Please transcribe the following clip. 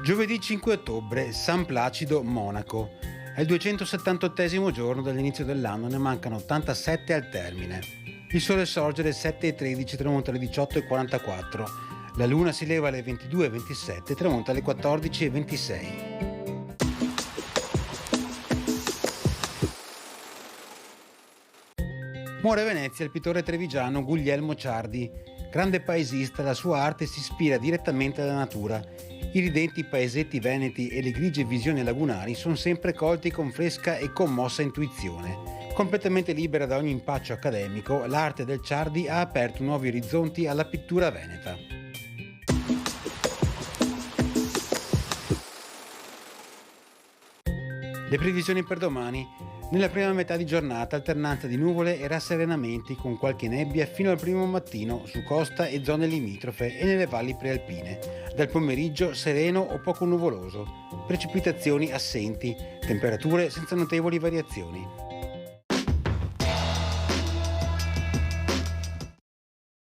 Giovedì 5 ottobre, San Placido, Monaco. È il 278° giorno dall'inizio dell'anno, ne mancano 87 al termine. Il sole sorge alle 7:13, tramonta alle 18:44. La luna si leva alle 22:27, tramonta alle 14:26. Muore a Venezia il pittore trevigiano Guglielmo Ciardi. Grande paesista, la sua arte si ispira direttamente alla natura. I ridenti paesetti veneti e le grigie visioni lagunari sono sempre colti con fresca e commossa intuizione. Completamente libera da ogni impaccio accademico, l'arte del Ciardi ha aperto nuovi orizzonti alla pittura veneta. Le previsioni per domani. Nella prima metà di giornata alternanza di nuvole e rasserenamenti con qualche nebbia fino al primo mattino su costa e zone limitrofe e nelle valli prealpine. Dal pomeriggio sereno o poco nuvoloso. Precipitazioni assenti, temperature senza notevoli variazioni.